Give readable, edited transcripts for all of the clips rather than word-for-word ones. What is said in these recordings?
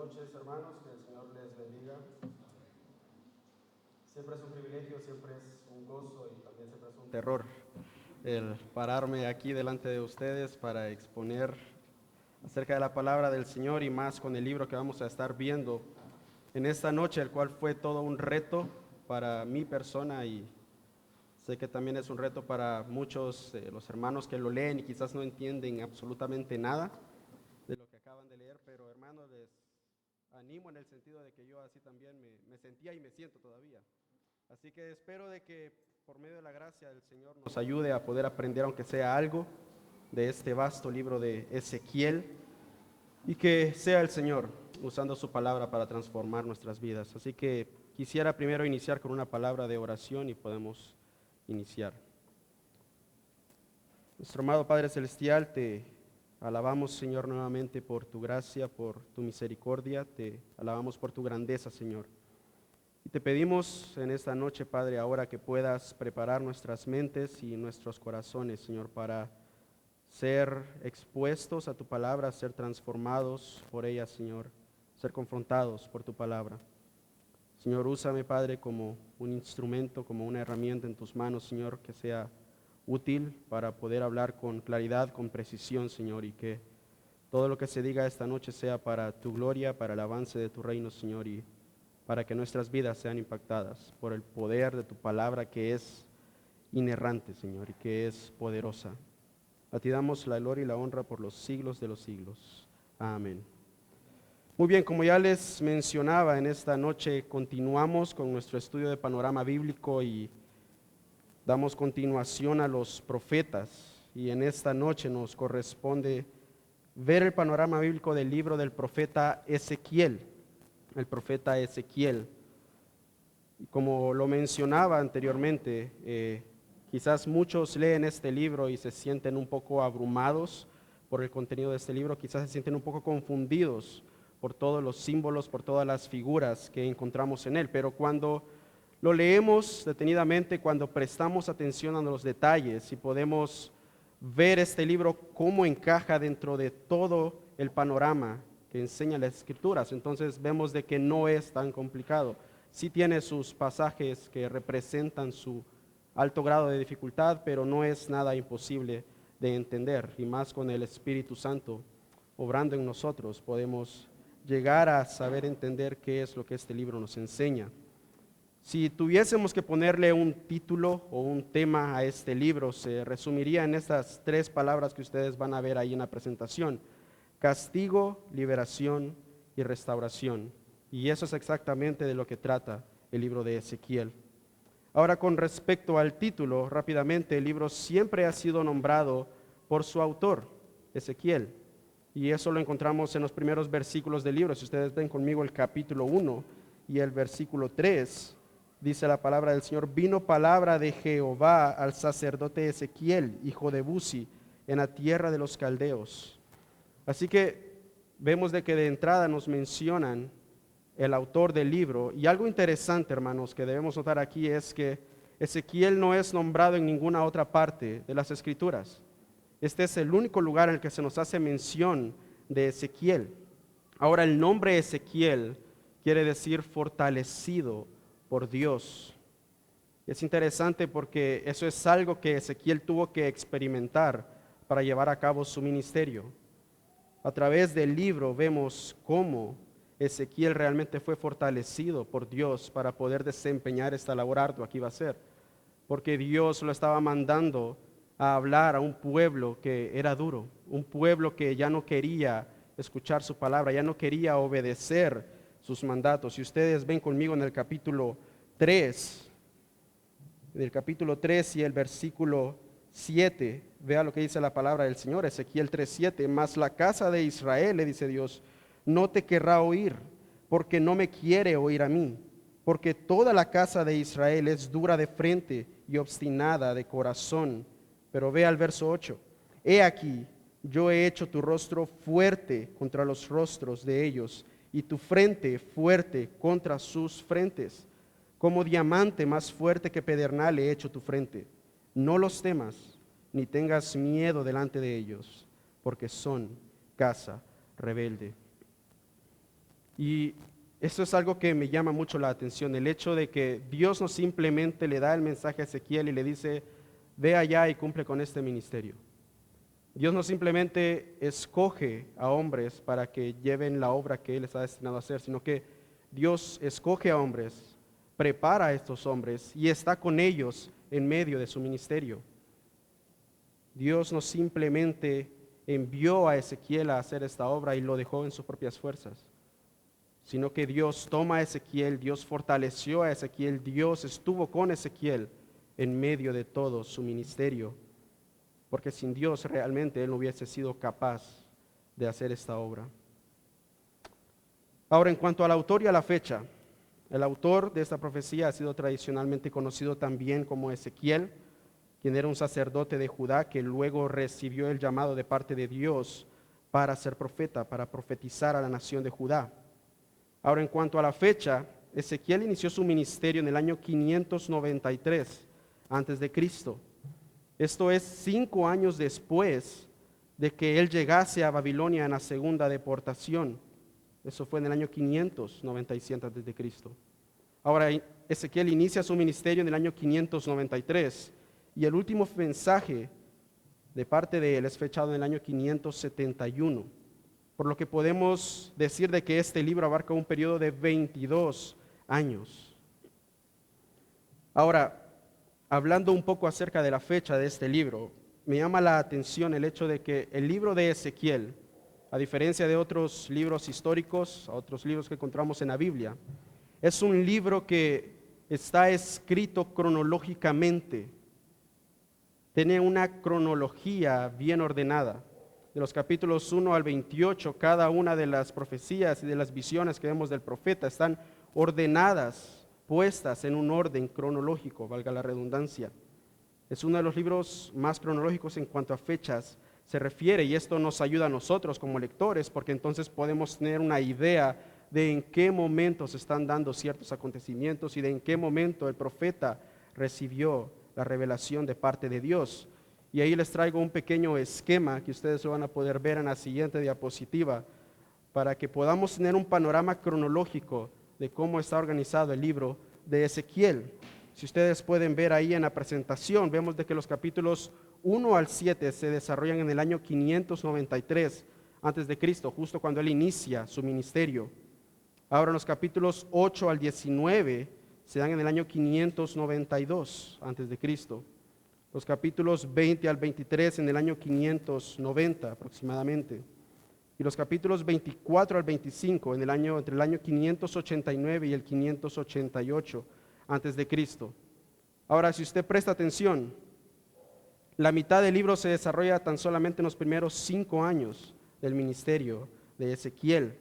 noches, hermanos, que el Señor les bendiga. Siempre es un privilegio, siempre es un gozo y también siempre es un terror el pararme aquí delante de ustedes para exponer acerca de la palabra del Señor y más con el libro que vamos a estar viendo en esta noche, el cual fue todo un reto para mi persona y sé que también es un reto para muchos de los hermanos que lo leen y quizás no entienden absolutamente nada de lo que acaban de leer, pero hermanos, les animo en el sentido de que yo así también me sentía y me siento todavía. Así que espero de que por medio de la gracia del Señor nos ayude a poder aprender, aunque sea algo, de este vasto libro de Ezequiel y que sea el Señor usando su palabra para transformar nuestras vidas. Así que quisiera primero iniciar con una palabra de oración y podemos iniciar. Nuestro amado Padre Celestial, te alabamos, Señor, nuevamente por tu gracia, por tu misericordia, te alabamos por tu grandeza, Señor. Y te pedimos en esta noche, Padre, ahora que puedas preparar nuestras mentes y nuestros corazones, Señor, para ser expuestos a tu palabra, ser transformados por ella, Señor, ser confrontados por tu palabra. Señor, úsame, Padre, como un instrumento, como una herramienta en tus manos, Señor, que sea útil para poder hablar con claridad, con precisión, Señor, y que todo lo que se diga esta noche sea para tu gloria, para el avance de tu reino, Señor, y para que nuestras vidas sean impactadas por el poder de tu palabra que es inerrante, Señor, y que es poderosa. A ti damos la gloria y la honra por los siglos de los siglos. Amén. Muy bien, como ya les mencionaba, en esta noche continuamos con nuestro estudio de panorama bíblico y damos continuación a los profetas. Y en esta noche nos corresponde ver el panorama bíblico del libro del profeta Ezequiel. El profeta Ezequiel. Como lo mencionaba anteriormente, quizás muchos leen este libro y se sienten un poco abrumados por el contenido de este libro, quizás se sienten un poco confundidos por todos los símbolos, por todas las figuras que encontramos en él, pero cuando lo leemos detenidamente, cuando prestamos atención a los detalles y podemos ver este libro cómo encaja dentro de todo el panorama que enseña las Escrituras, entonces vemos de que no es tan complicado. Sí tiene sus pasajes que representan su alto grado de dificultad, pero no es nada imposible de entender, y más con el Espíritu Santo obrando en nosotros, podemos llegar a saber entender qué es lo que este libro nos enseña. Si tuviésemos que ponerle un título o un tema a este libro, se resumiría en estas tres palabras que ustedes van a ver ahí en la presentación: castigo, liberación y restauración. Y eso es exactamente de lo que trata el libro de Ezequiel. Ahora, con respecto al título, rápidamente, el libro siempre ha sido nombrado por su autor, Ezequiel. Y eso lo encontramos en los primeros versículos del libro. Si ustedes ven conmigo el capítulo 1 y el versículo 3, dice la palabra del Señor: vino palabra de Jehová al sacerdote Ezequiel, hijo de Buzi, en la tierra de los caldeos. Así que vemos de que de entrada nos mencionan el autor del libro. Y algo interesante, hermanos, que debemos notar aquí es que Ezequiel no es nombrado en ninguna otra parte de las Escrituras. Este es el único lugar en el que se nos hace mención de Ezequiel. Ahora, el nombre Ezequiel quiere decir fortalecido por Dios. Es interesante porque eso es algo que Ezequiel tuvo que experimentar para llevar a cabo su ministerio. A través del libro vemos cómo Ezequiel realmente fue fortalecido por Dios para poder desempeñar esta labor ardua que iba a hacer, porque Dios lo estaba mandando a hablar a un pueblo que era duro, un pueblo que ya no quería escuchar su palabra, ya no quería obedecer sus mandatos. Si ustedes ven conmigo en el capítulo 3, y el versículo 7, vea lo que dice la palabra del Señor, Ezequiel 3:7, mas la casa de Israel, le dice Dios, no te querrá oír, porque no me quiere oír a mí, porque toda la casa de Israel es dura de frente y obstinada de corazón. Pero vea el verso 8, he aquí, yo he hecho tu rostro fuerte contra los rostros de ellos, y tu frente fuerte contra sus frentes. Como diamante más fuerte que pedernal he hecho tu frente. No los temas, ni tengas miedo delante de ellos, porque son casa rebelde. Y eso es algo que me llama mucho la atención, el hecho de que Dios no simplemente le da el mensaje a Ezequiel y le dice, ve allá y cumple con este ministerio. Dios no simplemente escoge a hombres para que lleven la obra que Él les ha destinado a hacer, sino que Dios escoge a hombres, prepara a estos hombres y está con ellos en medio de su ministerio. Dios no simplemente envió a Ezequiel a hacer esta obra y lo dejó en sus propias fuerzas, sino que Dios toma a Ezequiel, Dios fortaleció a Ezequiel, Dios estuvo con Ezequiel en medio de todo su ministerio, porque sin Dios realmente él no hubiese sido capaz de hacer esta obra. Ahora, en cuanto al autor y a la fecha, el autor de esta profecía ha sido tradicionalmente conocido también como Ezequiel, quien era un sacerdote de Judá que luego recibió el llamado de parte de Dios para ser profeta, para profetizar a la nación de Judá. Ahora, en cuanto a la fecha, Ezequiel inició su ministerio en el año 593 antes de Cristo. Esto es 5 años después de que él llegase a Babilonia en la segunda deportación. Eso fue en el año 597 antes de Cristo. Ahora, Ezequiel inicia su ministerio en el año 593 y el último mensaje de parte de él es fechado en el año 571. Por lo que podemos decir de que este libro abarca un periodo de 22 años. Ahora, hablando un poco acerca de la fecha de este libro, me llama la atención el hecho de que el libro de Ezequiel, a diferencia de otros libros históricos, otros libros que encontramos en la Biblia, es un libro que está escrito cronológicamente. Tiene una cronología bien ordenada. De los capítulos 1 al 28, cada una de las profecías y de las visiones que vemos del profeta están ordenadas, puestas en un orden cronológico, valga la redundancia. Es uno de los libros más cronológicos en cuanto a fechas se refiere, y esto nos ayuda a nosotros como lectores, porque entonces podemos tener una idea de en qué momento se están dando ciertos acontecimientos y de en qué momento el profeta recibió la revelación de parte de Dios. Y ahí les traigo un pequeño esquema que ustedes lo van a poder ver en la siguiente diapositiva para que podamos tener un panorama cronológico de cómo está organizado el libro de Ezequiel. Si ustedes pueden ver ahí en la presentación, vemos de que los capítulos 1 al 7 se desarrollan en el año 593 antes de Cristo, justo cuando él inicia su ministerio. Ahora los capítulos 8 al 19 se dan en el año 592 antes de Cristo. Los capítulos 20 al 23 en el año 590 aproximadamente. Y los capítulos 24 al 25 entre el año 589 y el 588 antes de Cristo. Ahora, si usted presta atención, la mitad del libro se desarrolla tan solamente en los primeros 5 años del ministerio de Ezequiel.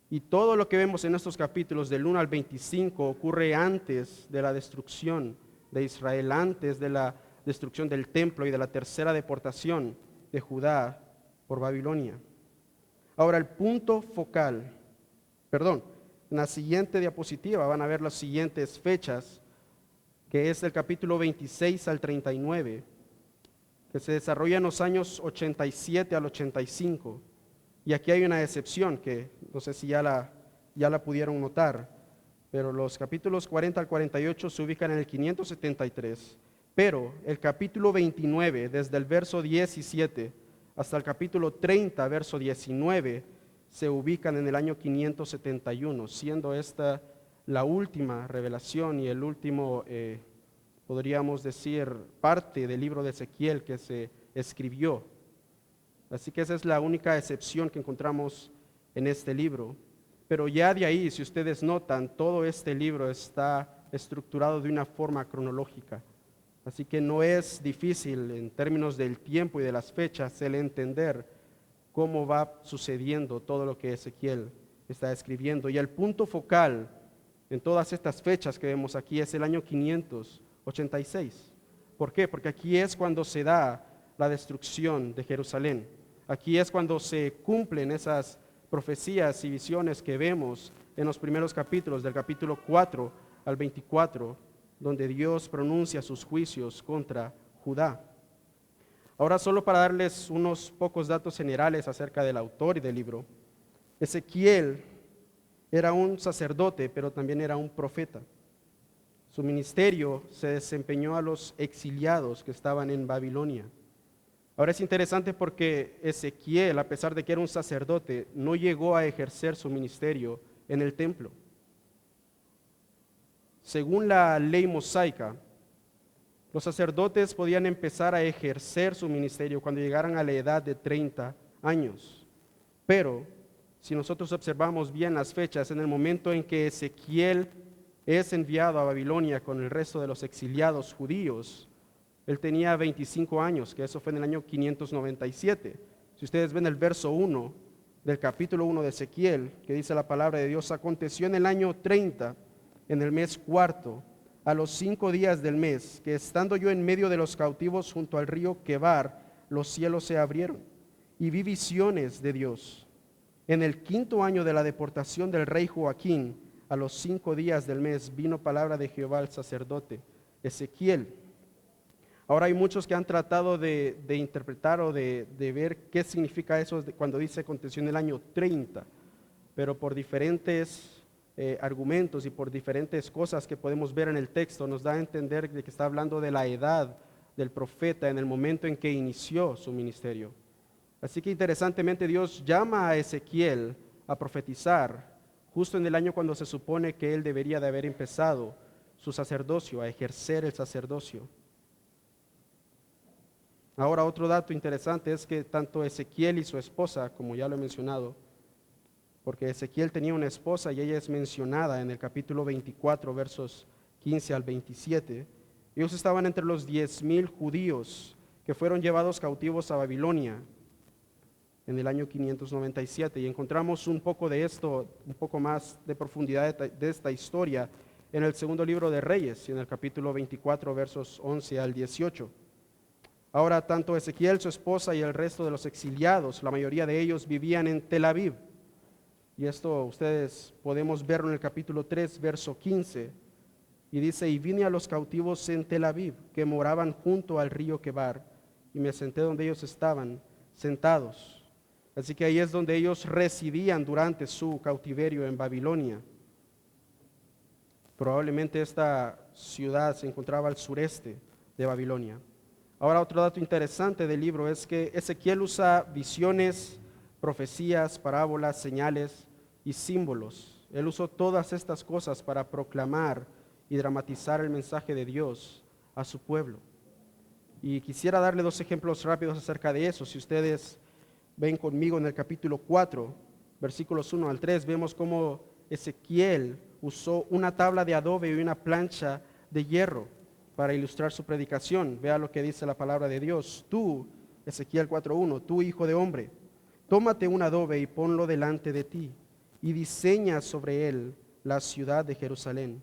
Y todo lo que vemos en estos capítulos del 1 al 25 ocurre antes de la destrucción de Israel, antes de la destrucción del templo y de la tercera deportación de Judá por Babilonia. Ahora el punto focal, en la siguiente diapositiva van a ver las siguientes fechas, que es el capítulo 26 al 39, que se desarrolla en los años 87 al 85. Y aquí hay una excepción que no sé si ya la pudieron notar, pero los capítulos 40 al 48 se ubican en el 573. Pero el capítulo 29, desde el verso 17 hasta el capítulo 30, verso 19, se ubican en el año 571, siendo esta la última revelación y el último, podríamos decir, parte del libro de Ezequiel que se escribió. Así que esa es la única excepción que encontramos en este libro. Pero ya de ahí, si ustedes notan, todo este libro está estructurado de una forma cronológica. Así que no es difícil en términos del tiempo y de las fechas el entender cómo va sucediendo todo lo que Ezequiel está escribiendo. Y el punto focal en todas estas fechas que vemos aquí es el año 586. ¿Por qué? Porque aquí es cuando se da la destrucción de Jerusalén. Aquí es cuando se cumplen esas profecías y visiones que vemos en los primeros capítulos, del capítulo 4 al 24, donde Dios pronuncia sus juicios contra Judá. Ahora, solo para darles unos pocos datos generales acerca del autor y del libro, Ezequiel Era un sacerdote, pero también era un profeta. Su ministerio se desempeñó a los exiliados que estaban en Babilonia. Ahora es interesante porque Ezequiel, a pesar de que era un sacerdote, no llegó a ejercer su ministerio en el templo. Según la ley mosaica, los sacerdotes podían empezar a ejercer su ministerio cuando llegaran a la edad de 30 años. Pero si nosotros observamos bien las fechas, en el momento en que Ezequiel es enviado a Babilonia con el resto de los exiliados judíos, él tenía 25 años, que eso fue en el año 597. Si ustedes ven el verso 1 del capítulo 1 de Ezequiel, que dice la palabra de Dios, aconteció en el año 30, en el mes cuarto, a los 5 días del mes, que estando yo en medio de los cautivos junto al río Quebar, los cielos se abrieron y vi visiones de Dios. En el 5.º año de la deportación del rey Joaquín, a los 5 días del mes, vino palabra de Jehová al sacerdote Ezequiel. Ahora hay muchos que han tratado de interpretar o de ver qué significa eso cuando dice aconteció en el año 30, pero por diferentes argumentos y por diferentes cosas que podemos ver en el texto, nos da a entender de que está hablando de la edad del profeta en el momento en que inició su ministerio. Así que interesantemente Dios llama a Ezequiel a profetizar justo en el año cuando se supone que él debería de haber empezado su sacerdocio, a ejercer el sacerdocio. Ahora otro dato interesante es que tanto Ezequiel y su esposa, como ya lo he mencionado, porque Ezequiel tenía una esposa y ella es mencionada en el capítulo 24, versos 15 al 27, ellos estaban entre los 10,000 judíos que fueron llevados cautivos a Babilonia en el año 597, y encontramos un poco de esto, un poco más de profundidad de esta historia en el segundo libro de Reyes, en el capítulo 24, versos 11 al 18. Ahora, tanto Ezequiel, su esposa y el resto de los exiliados, la mayoría de ellos vivían en Tel Aviv. Y esto ustedes podemos verlo en el capítulo 3, verso 15. Y dice, y vine a los cautivos en Tel Aviv, que moraban junto al río Quebar, y me senté donde ellos estaban sentados. Así que ahí es donde ellos residían durante su cautiverio en Babilonia. Probablemente esta ciudad se encontraba al sureste de Babilonia. Ahora otro dato interesante del libro es que Ezequiel usa visiones, profecías, parábolas, señales y símbolos. Él usó todas estas cosas para proclamar y dramatizar el mensaje de Dios a su pueblo. Y quisiera darle 2 ejemplos rápidos acerca de eso. Si ustedes ven conmigo en el capítulo 4, versículos 1 al 3, vemos cómo Ezequiel usó una tabla de adobe y una plancha de hierro para ilustrar su predicación. Vea lo que dice la palabra de Dios. Tú, Ezequiel 4:1, tú hijo de hombre, tómate un adobe y ponlo delante de ti, y diseña sobre él la ciudad de Jerusalén.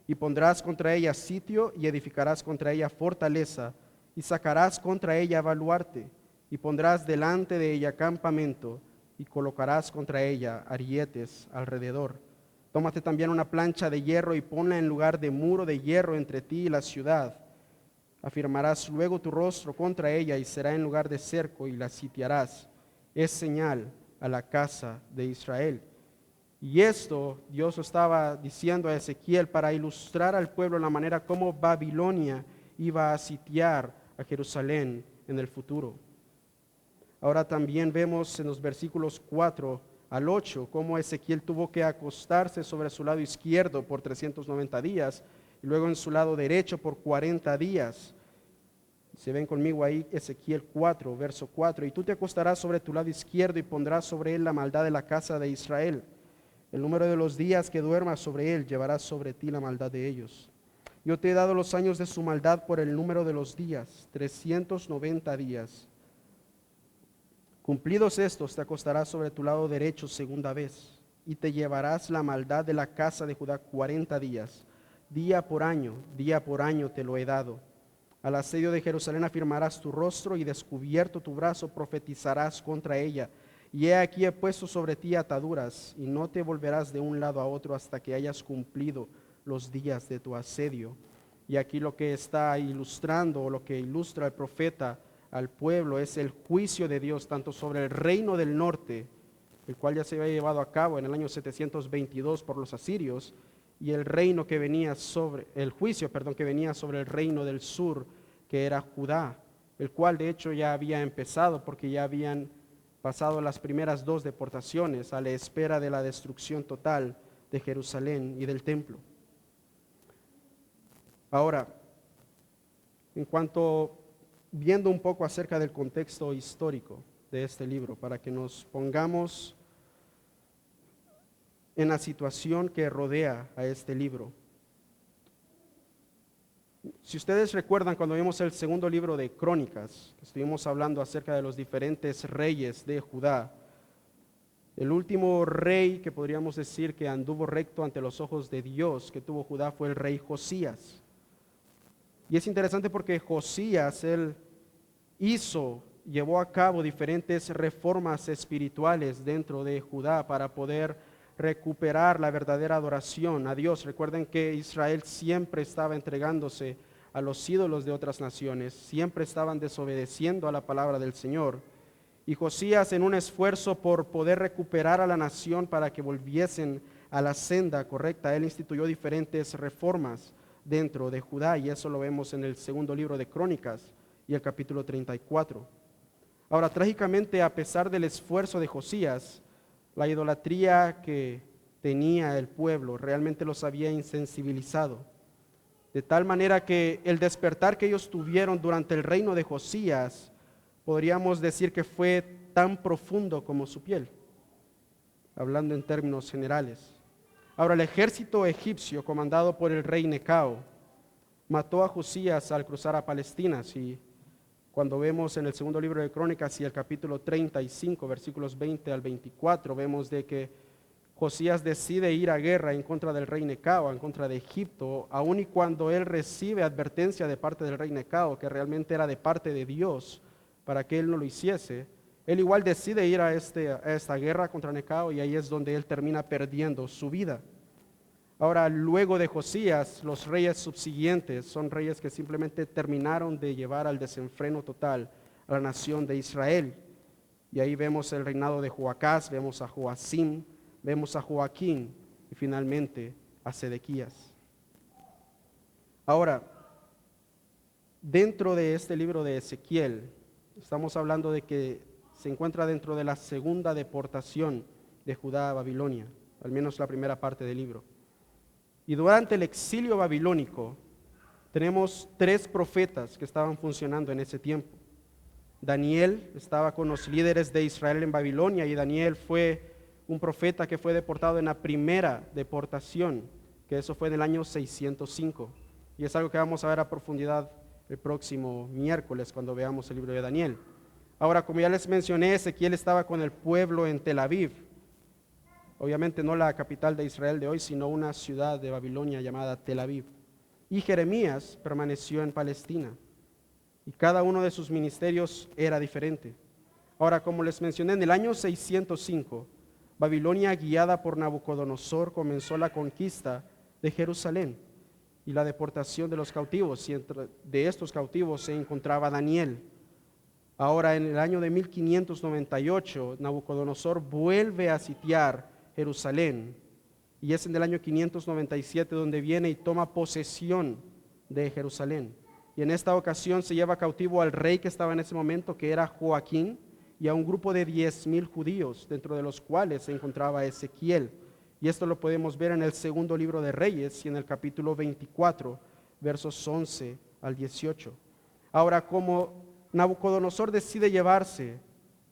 Y pondrás contra ella sitio, y edificarás contra ella fortaleza, y sacarás contra ella baluarte, y pondrás delante de ella campamento, y colocarás contra ella arietes alrededor. Tómate también una plancha de hierro y ponla en lugar de muro de hierro entre ti y la ciudad. Afirmarás luego tu rostro contra ella y será en lugar de cerco y la sitiarás. Es señal a la casa de Israel. Y esto Dios estaba diciendo a Ezequiel para ilustrar al pueblo la manera como Babilonia iba a sitiar a Jerusalén en el futuro. Ahora también vemos en los versículos 4 al 8, cómo Ezequiel tuvo que acostarse sobre su lado izquierdo por 390 días y luego en su lado derecho por 40 días. Se ven conmigo ahí Ezequiel 4, verso 4. Y tú te acostarás sobre tu lado izquierdo y pondrás sobre él la maldad de la casa de Israel. El número de los días que duermas sobre él llevarás sobre ti la maldad de ellos. Yo te he dado los años de su maldad por el número de los días, 390 días. Cumplidos estos, te acostarás sobre tu lado derecho segunda vez, y te llevarás la maldad de la casa de Judá 40 días. Día por año te lo he dado. Al asedio de Jerusalén afirmarás tu rostro, y descubierto tu brazo profetizarás contra ella. Y he aquí he puesto sobre ti ataduras, y no te volverás de un lado a otro hasta que hayas cumplido los días de tu asedio. Y aquí lo que está ilustrando, o lo que ilustra el profeta al pueblo, es el juicio de Dios tanto sobre el reino del norte, el cual ya se había llevado a cabo en el año 722 por los asirios, y el reino que venía sobre, el juicio, perdón, que venía sobre el reino del sur, que era Judá, el cual de hecho ya había empezado porque ya habían pasado las primeras 2 deportaciones a la espera de la destrucción total de Jerusalén y del templo. Ahora, en cuanto viendo un poco acerca del contexto histórico de este libro, para que nos pongamos en la situación que rodea a este libro. Si ustedes recuerdan cuando vimos el segundo libro de Crónicas, estuvimos hablando acerca de los diferentes reyes de Judá. El último rey que podríamos decir que anduvo recto ante los ojos de Dios que tuvo Judá fue el rey Josías. Y es interesante porque Josías, él llevó a cabo diferentes reformas espirituales dentro de Judá para poder recuperar la verdadera adoración a Dios. Recuerden que Israel siempre estaba entregándose a los ídolos de otras naciones, siempre estaban desobedeciendo a la palabra del Señor. Y Josías, en un esfuerzo por poder recuperar a la nación para que volviesen a la senda correcta, él instituyó diferentes reformas dentro de Judá, y eso lo vemos en el segundo libro de Crónicas y el capítulo 34. Ahora, trágicamente, a pesar del esfuerzo de Josías, la idolatría que tenía el pueblo realmente los había insensibilizado, de tal manera que el despertar que ellos tuvieron durante el reino de Josías, podríamos decir que fue tan profundo como su piel, hablando en términos generales. Ahora, el ejército egipcio, comandado por el rey Necao, mató a Josías al cruzar a Palestina. Y cuando vemos en el segundo libro de Crónicas y el capítulo 35, versículos 20 al 24, vemos de que Josías decide ir a guerra en contra del rey Necao, en contra de Egipto, aun y cuando él recibe advertencia de parte del rey Necao, que realmente era de parte de Dios, para que él no lo hiciese. Él igual decide ir a esta guerra contra Necao, y ahí es donde él termina perdiendo su vida. Ahora, luego de Josías, los reyes subsiguientes son reyes que simplemente terminaron de llevar al desenfreno total a la nación de Israel. Y ahí vemos el reinado de Joacás, vemos a Joacim, vemos a Joaquín y finalmente a Sedequías. Ahora, dentro de este libro de Ezequiel, estamos hablando de que se encuentra dentro de la segunda deportación de Judá a Babilonia, al menos la primera parte del libro. Y durante el exilio babilónico tenemos 3 profetas que estaban funcionando en ese tiempo. Daniel estaba con los líderes de Israel en Babilonia, y Daniel fue un profeta que fue deportado en la primera deportación, que eso fue en el año 605. Y es algo que vamos a ver a profundidad el próximo miércoles cuando veamos el libro de Daniel. Ahora, como ya les mencioné, Ezequiel estaba con el pueblo en Tel Aviv. Obviamente no la capital de Israel de hoy, sino una ciudad de Babilonia llamada Tel Aviv. Y Jeremías permaneció en Palestina, y cada uno de sus ministerios era diferente. Ahora, como les mencioné, en el año 605, Babilonia, guiada por Nabucodonosor, comenzó la conquista de Jerusalén y la deportación de los cautivos, y entre de estos cautivos se encontraba Daniel. Ahora, en el año de 1598, Nabucodonosor vuelve a sitiar Jerusalén, y es en el año 597 donde viene y toma posesión de Jerusalén. Y en esta ocasión se lleva cautivo al rey que estaba en ese momento, que era Joaquín, y a un grupo de 10,000 judíos, dentro de los cuales se encontraba Ezequiel. Y esto lo podemos ver en el segundo libro de Reyes y en el capítulo 24, versos 11 al 18. Ahora, como Nabucodonosor decide llevarse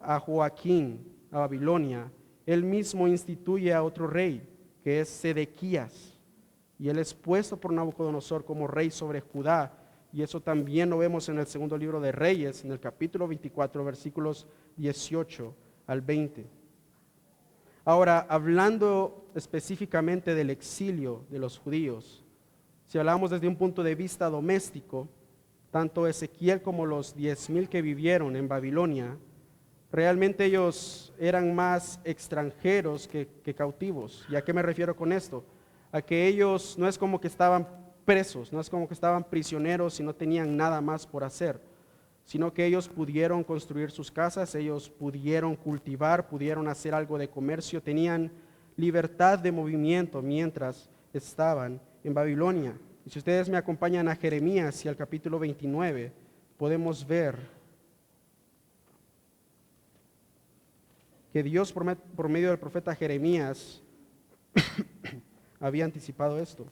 a Joaquín a Babilonia, él mismo instituye a otro rey, que es Sedequías, y él es puesto por Nabucodonosor como rey sobre Judá, y eso también lo vemos en el segundo libro de Reyes, en el capítulo 24, versículos 18 al 20. Ahora, hablando específicamente del exilio de los judíos, si hablamos desde un punto de vista doméstico, tanto Ezequiel como los 10,000 que vivieron en Babilonia, realmente ellos eran más extranjeros que cautivos. ¿Y a qué me refiero con esto? A que ellos no es como que estaban presos, no es como que estaban prisioneros y no tenían nada más por hacer, sino que ellos pudieron construir sus casas, ellos pudieron cultivar, pudieron hacer algo de comercio, tenían libertad de movimiento mientras estaban en Babilonia. Y si ustedes me acompañan a Jeremías y al capítulo 29, podemos ver que Dios por medio del profeta Jeremías había anticipado esto.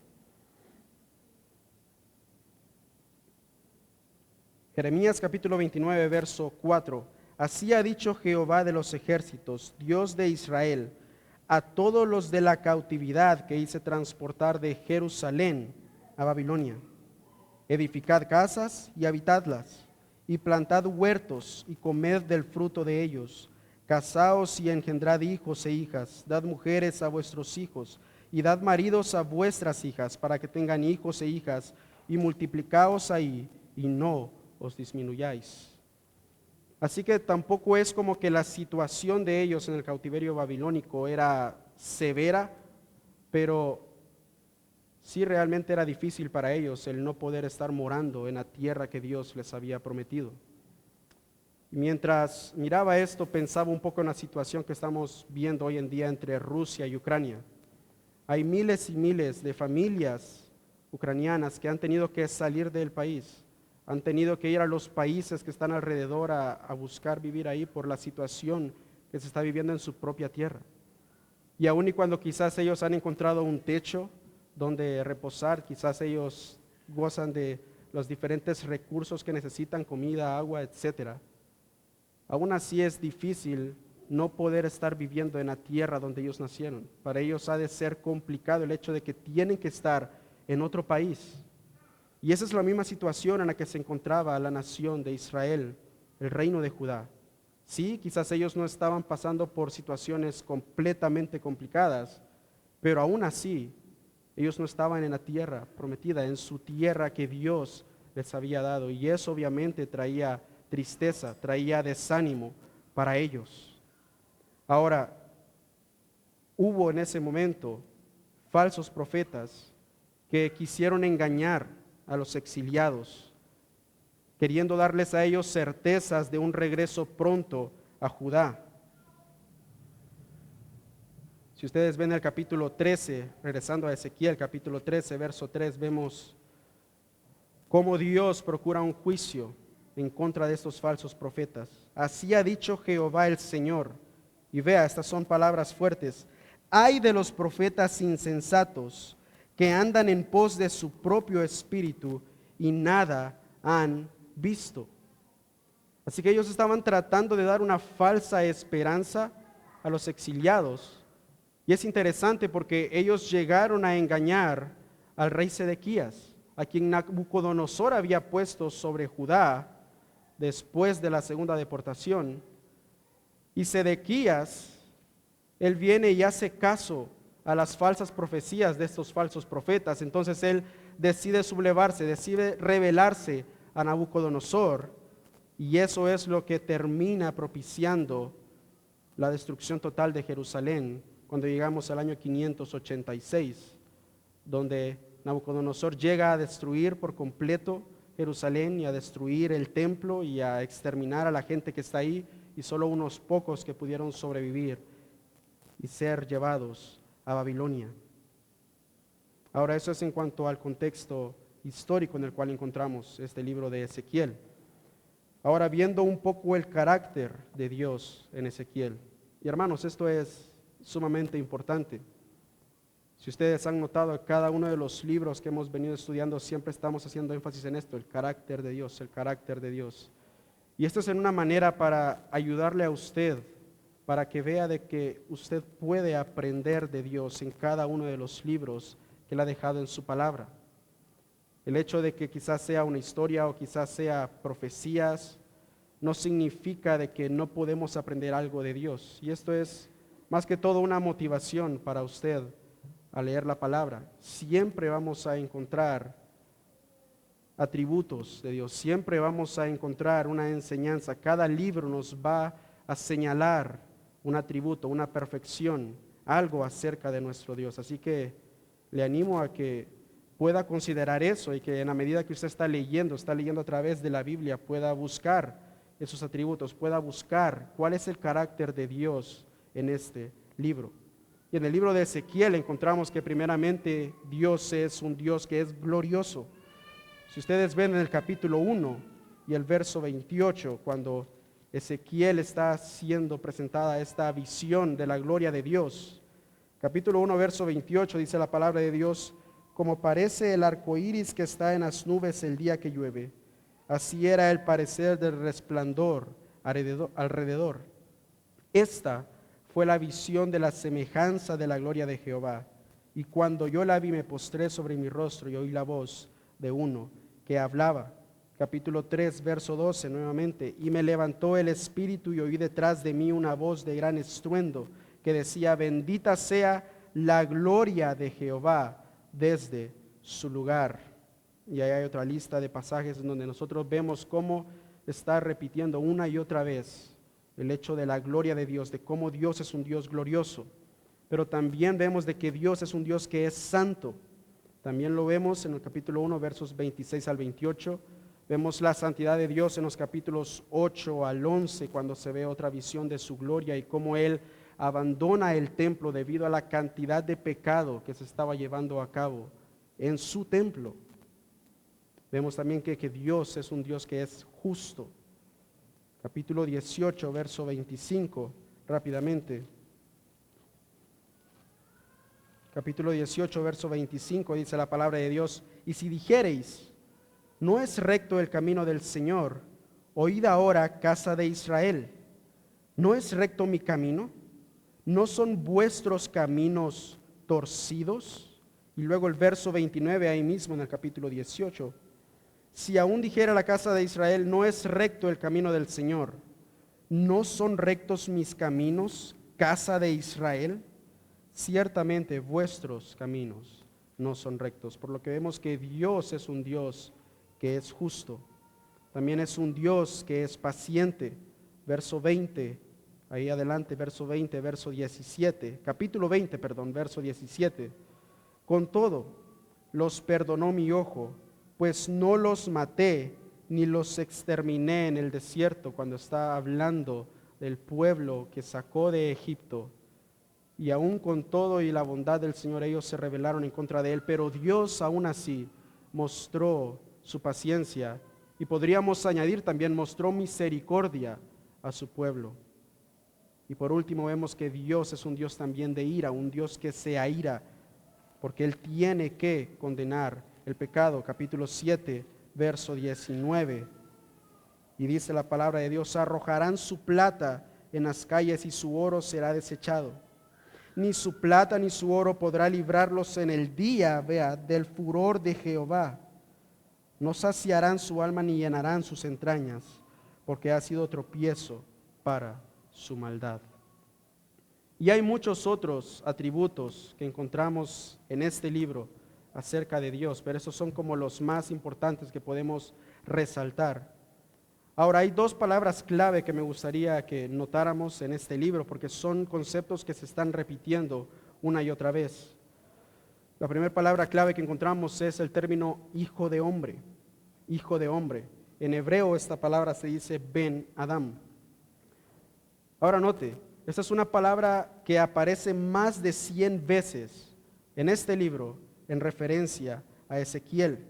Jeremías capítulo 29, verso 4. Así ha dicho Jehová de los ejércitos, Dios de Israel, a todos los de la cautividad que hice transportar de Jerusalén a Babilonia. Edificad casas y habitadlas, y plantad huertos y comed del fruto de ellos. Casaos y engendrad hijos e hijas, dad mujeres a vuestros hijos, y dad maridos a vuestras hijas, para que tengan hijos e hijas, y multiplicaos ahí, y no os disminuyáis. Así que tampoco es como que la situación de ellos en el cautiverio babilónico era severa, pero sí realmente era difícil para ellos el no poder estar morando en la tierra que Dios les había prometido. Y mientras miraba esto, pensaba un poco en la situación que estamos viendo hoy en día entre Rusia y Ucrania. Hay miles y miles de familias ucranianas que han tenido que salir del país. Han tenido que ir a los países que están alrededor a buscar vivir ahí por la situación que se está viviendo en su propia tierra. Y aun y cuando quizás ellos han encontrado un techo donde reposar, quizás ellos gozan de los diferentes recursos que necesitan, comida, agua, etcétera. Aún así es difícil no poder estar viviendo en la tierra donde ellos nacieron. Para ellos ha de ser complicado el hecho de que tienen que estar en otro país. Y esa es la misma situación en la que se encontraba la nación de Israel, el reino de Judá. Sí, quizás ellos no estaban pasando por situaciones completamente complicadas, pero aún así, ellos no estaban en la tierra prometida, en su tierra que Dios les había dado. Y eso obviamente traía tristeza, traía desánimo para ellos. Ahora, hubo en ese momento falsos profetas que quisieron engañar a los exiliados, queriendo darles a ellos certezas de un regreso pronto a Judá. Si ustedes ven el capítulo 13, regresando a Ezequiel, capítulo 13, verso 3, vemos cómo Dios procura un juicio en contra de estos falsos profetas. Así ha dicho Jehová el Señor. Y vea, estas son palabras fuertes. Ay de los profetas insensatos que andan en pos de su propio espíritu y nada han visto. Así que ellos estaban tratando de dar una falsa esperanza a los exiliados. Y es interesante porque ellos llegaron a engañar al rey Sedequías, a quien Nabucodonosor había puesto sobre Judá después de la segunda deportación. Y Sedequías, él viene y hace caso a las falsas profecías de estos falsos profetas. Entonces él decide sublevarse, decide rebelarse a Nabucodonosor, y eso es lo que termina propiciando la destrucción total de Jerusalén cuando llegamos al año 586, donde Nabucodonosor llega a destruir por completo Jerusalén y a destruir el templo y a exterminar a la gente que está ahí, y solo unos pocos que pudieron sobrevivir y ser llevados a Babilonia. Ahora, eso es en cuanto al contexto histórico en el cual encontramos este libro de Ezequiel. Ahora, viendo un poco el carácter de Dios en Ezequiel. Y hermanos, esto es sumamente importante. Si ustedes han notado, cada uno de los libros que hemos venido estudiando siempre estamos haciendo énfasis en esto, el carácter de Dios, el carácter de Dios. Y esto es en una manera para ayudarle a usted, para que vea de que usted puede aprender de Dios en cada uno de los libros que Él ha dejado en su palabra. El hecho de que quizás sea una historia o quizás sea profecías, no significa de que no podemos aprender algo de Dios. Y esto es más que todo una motivación para usted a leer la palabra. Siempre vamos a encontrar atributos de Dios, siempre vamos a encontrar una enseñanza. Cada libro nos va a señalar un atributo, una perfección, algo acerca de nuestro Dios. Así que le animo a que pueda considerar eso y que en la medida que usted está leyendo a través de la Biblia, pueda buscar esos atributos, pueda buscar cuál es el carácter de Dios en este libro. Y en el libro de Ezequiel encontramos que primeramente Dios es un Dios que es glorioso. Si ustedes ven en el capítulo 1 y el verso 28, cuando Ezequiel está siendo presentada esta visión de la gloria de Dios, capítulo 1, verso 28, dice la palabra de Dios: como parece el arco iris que está en las nubes el día que llueve, así era el parecer del resplandor alrededor. Esta fue la visión de la semejanza de la gloria de Jehová. Y cuando yo la vi, me postré sobre mi rostro y oí la voz de uno que hablaba. Capítulo 3, verso 12, nuevamente: y me levantó el espíritu y oí detrás de mí una voz de gran estruendo que decía: bendita sea la gloria de Jehová desde su lugar. Y ahí hay otra lista de pasajes en donde nosotros vemos cómo está repitiendo una y otra vez el hecho de la gloria de Dios, de cómo Dios es un Dios glorioso. Pero también vemos de que Dios es un Dios que es santo. También lo vemos en el capítulo 1, versos 26 al 28. Vemos la santidad de Dios en los capítulos 8 al 11, cuando se ve otra visión de su gloria y cómo Él abandona el templo debido a la cantidad de pecado que se estaba llevando a cabo en su templo. Vemos también que Dios es un Dios que es justo. Capítulo 18, verso 25, rápidamente. Capítulo 18, verso 25, dice la palabra de Dios: y si dijereis, no es recto el camino del Señor, oíd ahora, casa de Israel, ¿no es recto mi camino? ¿No son vuestros caminos torcidos? Y luego el verso 29, ahí mismo en el capítulo 18: si aún dijera la casa de Israel, no es recto el camino del Señor, ¿no son rectos mis caminos, casa de Israel? Ciertamente vuestros caminos no son rectos. Por lo que vemos que Dios es un Dios que es justo. También es un Dios que es paciente. Verso 20, ahí adelante, verso 20, verso 17, capítulo 20, perdón, verso 17. Con todo, los perdonó mi ojo, pues no los maté ni los exterminé en el desierto, cuando está hablando del pueblo que sacó de Egipto. Y aún con todo y la bondad del Señor, ellos se rebelaron en contra de Él, pero Dios aún así mostró su paciencia, y podríamos añadir también, mostró misericordia a su pueblo. Y por último vemos que Dios es un Dios también de ira, un Dios que se aira, porque Él tiene que condenar el pecado. Capítulo 7, verso 19. Y dice la palabra de Dios: arrojarán su plata en las calles y su oro será desechado. Ni su plata ni su oro podrá librarlos en el día, del furor de Jehová. No saciarán su alma ni llenarán sus entrañas, porque ha sido tropiezo para su maldad. Y hay muchos otros atributos que encontramos en este libro acerca de Dios, pero esos son como los más importantes que podemos resaltar. Ahora, hay dos palabras clave que me gustaría que notáramos en este libro, porque son conceptos que se están repitiendo una y otra vez. La primera palabra clave que encontramos es el término hijo de hombre. Hijo de hombre. En hebreo esta palabra se dice Ben Adam. Ahora note, esta es una palabra que aparece más de 100 veces en este libro en referencia a Ezequiel.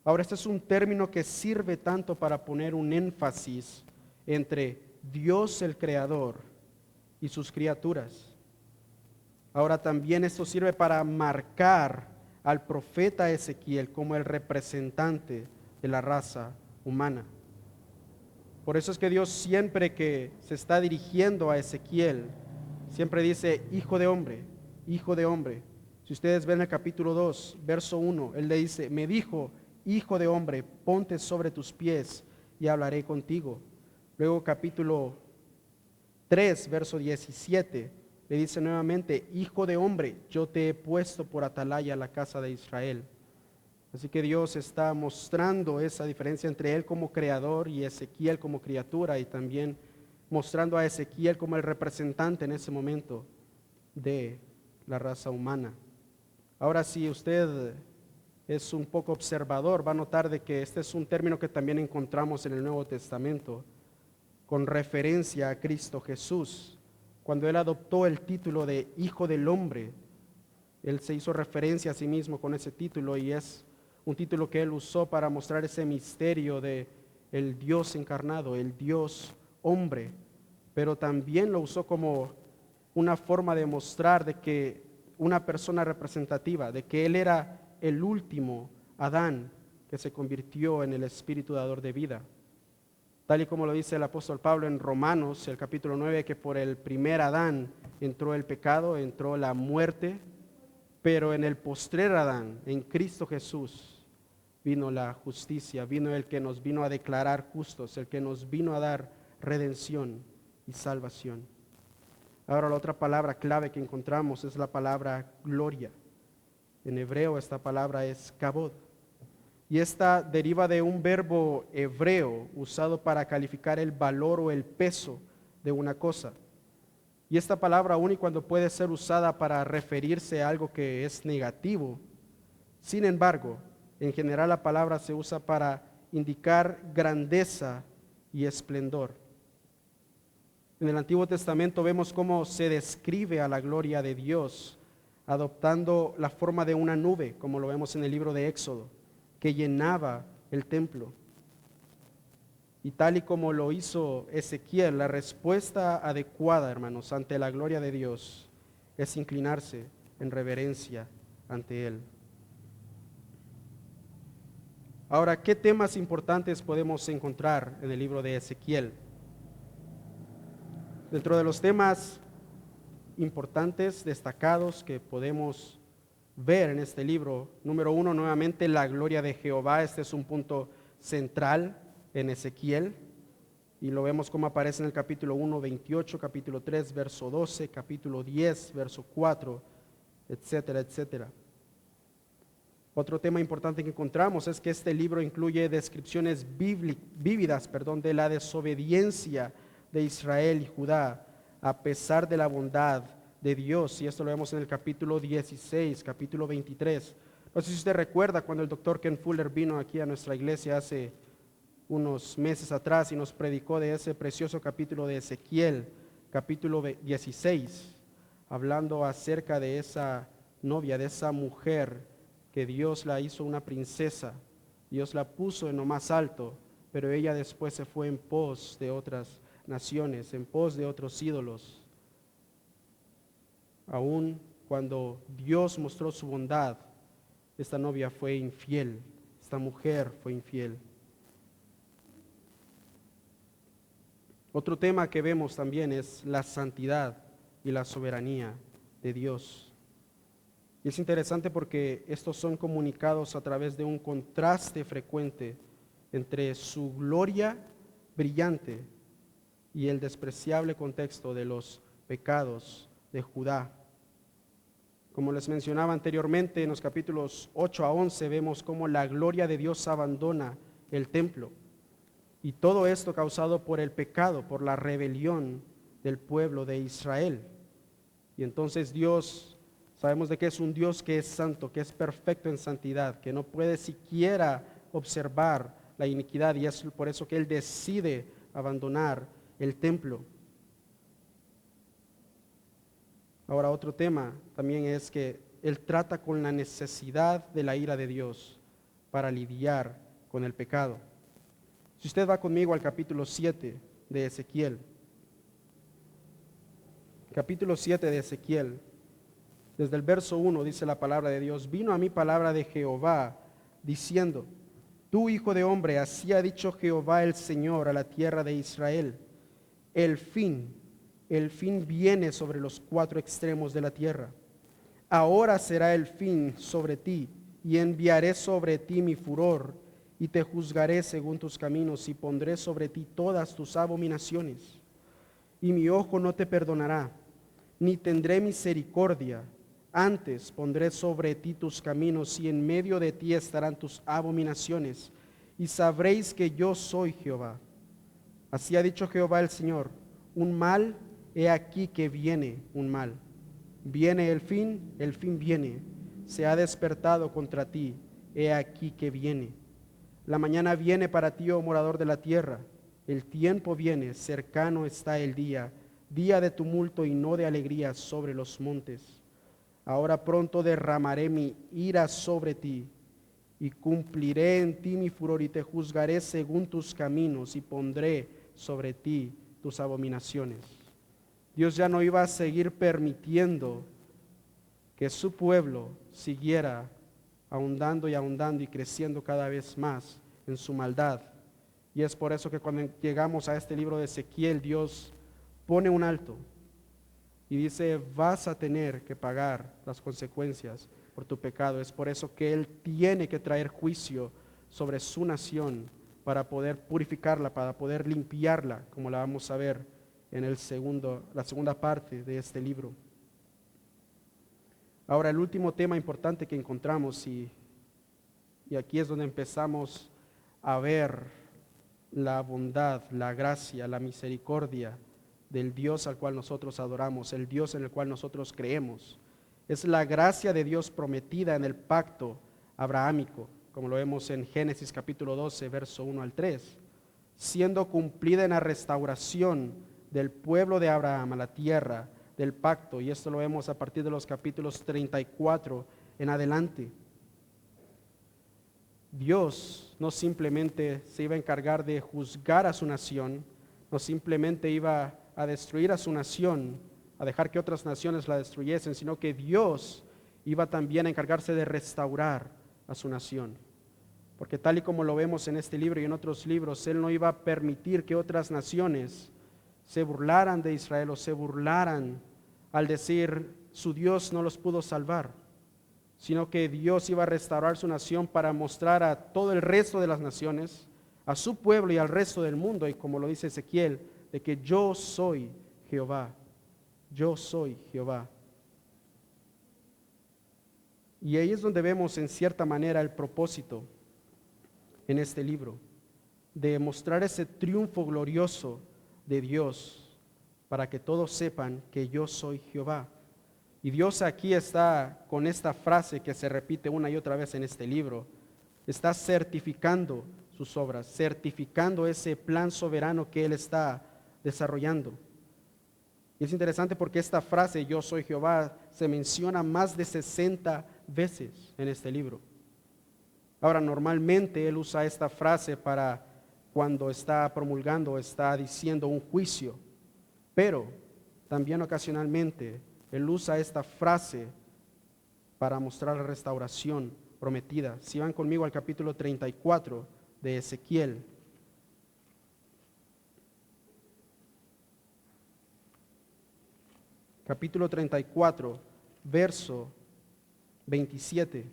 Ahora, este es un término que sirve tanto para poner un énfasis entre Dios el Creador y sus criaturas. Ahora también esto sirve para marcar al profeta Ezequiel como el representante de la raza humana. Por eso es que Dios, siempre que se está dirigiendo a Ezequiel, siempre dice hijo de hombre, hijo de hombre. Si ustedes ven el capítulo 2, verso 1, Él le dice: me dijo, hijo de hombre, ponte sobre tus pies y hablaré contigo. Luego capítulo 3, verso 17, le dice nuevamente: hijo de hombre, yo te he puesto por atalaya a la casa de Israel. Así que Dios está mostrando esa diferencia entre Él como creador y Ezequiel como criatura, y también mostrando a Ezequiel como el representante en ese momento de la raza humana. Ahora, si usted es un poco observador, va a notar de que este es un término que también encontramos en el Nuevo Testamento, con referencia a Cristo Jesús. Cuando Él adoptó el título de Hijo del Hombre, Él se hizo referencia a sí mismo con ese título, y es un título que Él usó para mostrar ese misterio de el Dios encarnado, el Dios hombre, pero también lo usó como una forma de mostrar de que una persona representativa, de que Él era el último Adán que se convirtió en el Espíritu dador de vida. Tal y como lo dice el apóstol Pablo en Romanos, el capítulo 9, que por el primer Adán entró el pecado, entró la muerte, pero en el postrer Adán, en Cristo Jesús, vino la justicia, vino el que nos vino a declarar justos, el que nos vino a dar redención y salvación. Ahora la otra palabra clave que encontramos es la palabra gloria. En hebreo esta palabra es kabod. Y esta deriva de un verbo hebreo usado para calificar el valor o el peso de una cosa. Y esta palabra, aun y cuando puede ser usada para referirse a algo que es negativo, sin embargo, en general la palabra se usa para indicar grandeza y esplendor. En el Antiguo Testamento vemos cómo se describe a la gloria de Dios, adoptando la forma de una nube, como lo vemos en el libro de Éxodo, que llenaba el templo. Y tal y como lo hizo Ezequiel, la respuesta adecuada, hermanos, ante la gloria de Dios es inclinarse en reverencia ante Él. Ahora, ¿qué temas importantes podemos encontrar en el libro de Ezequiel? Dentro de los temas importantes, destacados que podemos ver en este libro, número 1, nuevamente la gloria de Jehová. Este es un punto central en Ezequiel, y lo vemos como aparece en el capítulo 1, 28, capítulo 3, verso 12, capítulo 10, verso 4, etcétera, etcétera. Otro tema importante que encontramos es que este libro incluye descripciones vívidas de la desobediencia de Israel y Judá, a pesar de la bondad de Dios, y esto lo vemos en el capítulo 16, capítulo 23. No sé si usted recuerda cuando el doctor Ken Fuller vino aquí a nuestra iglesia hace unos meses atrás y nos predicó de ese precioso capítulo de Ezequiel, capítulo 16, hablando acerca de esa novia, de esa mujer que Dios la hizo una princesa, Dios la puso en lo más alto, pero ella después se fue en pos de otras naciones, en pos de otros ídolos. Aun cuando Dios mostró su bondad, esta novia fue infiel, esta mujer fue infiel. Otro tema que vemos también es la santidad y la soberanía de Dios. Y es interesante porque estos son comunicados a través de un contraste frecuente entre su gloria brillante y el despreciable contexto de los pecados de Judá. Como les mencionaba anteriormente, en los capítulos 8 a 11 vemos cómo la gloria de Dios abandona el templo. Y todo esto causado por el pecado, por la rebelión del pueblo de Israel. Y entonces Dios, sabemos de que es un Dios que es santo, que es perfecto en santidad, que no puede siquiera observar la iniquidad, y es por eso que Él decide abandonar el templo. Ahora, otro tema también es que Él trata con la necesidad de la ira de Dios para lidiar con el pecado. Si usted va conmigo al capítulo 7 de Ezequiel, capítulo 7 de Ezequiel, desde el verso 1 dice la palabra de Dios: vino a mí palabra de Jehová, diciendo: tú, hijo de hombre, así ha dicho Jehová el Señor a la tierra de Israel, el fin viene sobre los cuatro extremos de la tierra. Ahora será el fin sobre ti, y enviaré sobre ti mi furor, y te juzgaré según tus caminos, y pondré sobre ti todas tus abominaciones. Y mi ojo no te perdonará, ni tendré misericordia. Antes pondré sobre ti tus caminos, y en medio de ti estarán tus abominaciones, y sabréis que yo soy Jehová. Así ha dicho Jehová el Señor: un mal, he aquí que viene un mal. Viene el fin viene, se ha despertado contra ti he aquí que viene. La mañana viene para ti, oh morador de la tierra. El tiempo viene, cercano está el día, día de tumulto y no de alegría sobre los montes. Ahora pronto derramaré mi ira sobre ti y cumpliré en ti mi furor y te juzgaré según tus caminos y pondré sobre ti tus abominaciones. Dios ya no iba a seguir permitiendo que su pueblo siguiera ahondando y creciendo cada vez más en su maldad. Y es por eso que cuando llegamos a este libro de Ezequiel, Dios pone un alto y dice, vas a tener que pagar las consecuencias por tu pecado. Es por eso que Él tiene que traer juicio sobre su nación para poder purificarla, para poder limpiarla, como la vamos a ver en la segunda parte de este libro. Ahora, el último tema importante que encontramos, y aquí es donde empezamos a ver la bondad, la gracia, la misericordia del Dios al cual nosotros adoramos, el Dios en el cual nosotros creemos. Es la gracia de Dios prometida en el pacto abrahámico, como lo vemos en Génesis capítulo 12, verso 1 al 3, siendo cumplida en la restauración del pueblo de Abraham a la tierra del pacto, y esto lo vemos a partir de los capítulos 34 en adelante. Dios no simplemente se iba a encargar de juzgar a su nación, no simplemente iba a destruir a su nación, a dejar que otras naciones la destruyesen, sino que Dios iba también a encargarse de restaurar a su nación. Porque tal y como lo vemos en este libro y en otros libros, Él no iba a permitir que otras naciones se burlaran de Israel o se burlaran al decir su Dios no los pudo salvar, sino que Dios iba a restaurar su nación para mostrar a todo el resto de las naciones, a su pueblo y al resto del mundo, y como lo dice Ezequiel, de que yo soy Jehová, yo soy Jehová. Y ahí es donde vemos en cierta manera el propósito en este libro, de mostrar ese triunfo glorioso de Dios, para que todos sepan que yo soy Jehová. Y Dios aquí está con esta frase que se repite una y otra vez en este libro, está certificando sus obras, certificando ese plan soberano que Él está desarrollando. Y es interesante porque esta frase, yo soy Jehová, se menciona más de 60 veces en este libro. Ahora, normalmente Él usa esta frase para cuando está promulgando, está diciendo un juicio, pero también ocasionalmente Él usa esta frase para mostrar la restauración prometida. Si van conmigo al capítulo 34 de Ezequiel. Capítulo 34, verso 27.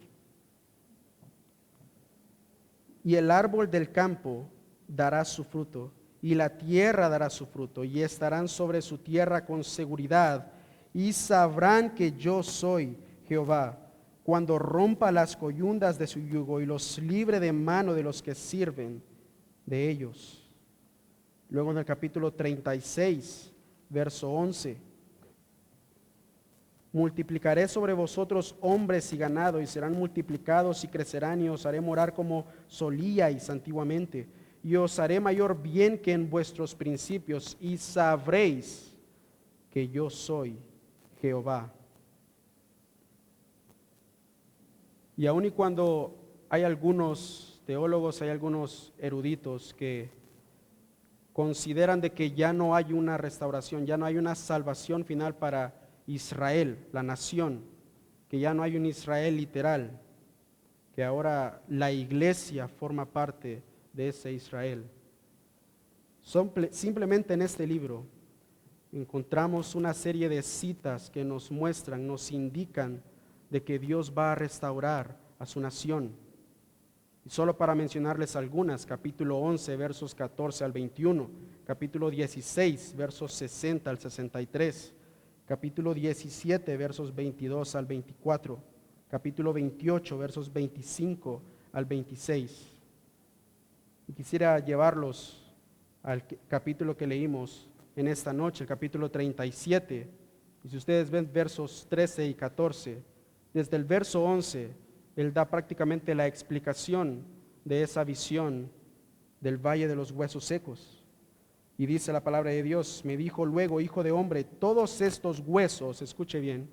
Y el árbol del campo dará su fruto, y la tierra dará su fruto, y estarán sobre su tierra con seguridad, y sabrán que yo soy Jehová, cuando rompa las coyundas de su yugo y los libre de mano de los que sirven de ellos. Luego en el capítulo 36, verso 11. Multiplicaré sobre vosotros hombres y ganado, y serán multiplicados y crecerán, y os haré morar como solíais antiguamente, y os haré mayor bien que en vuestros principios, y sabréis que yo soy Jehová. Y aun y cuando hay algunos teólogos, hay algunos eruditos que consideran de que ya no hay una restauración, ya no hay una salvación final para Israel, la nación, que ya no hay un Israel literal, que ahora la iglesia forma parte de ese Israel. Simplemente en este libro encontramos una serie de citas que nos muestran, nos indican de que Dios va a restaurar a su nación. Y solo para mencionarles algunas, capítulo 11, versos 14 al 21, capítulo 16, versos 60 al 63, capítulo 17, versos 22 al 24, capítulo 28, versos 25 al 26. Y quisiera llevarlos al capítulo que leímos en esta noche, el capítulo 37. Y si ustedes ven versos 13 y 14, desde el verso 11 Él da prácticamente la explicación de esa visión del valle de los huesos secos. Y dice la palabra de Dios, me dijo luego, hijo de hombre, todos estos huesos, escuche bien,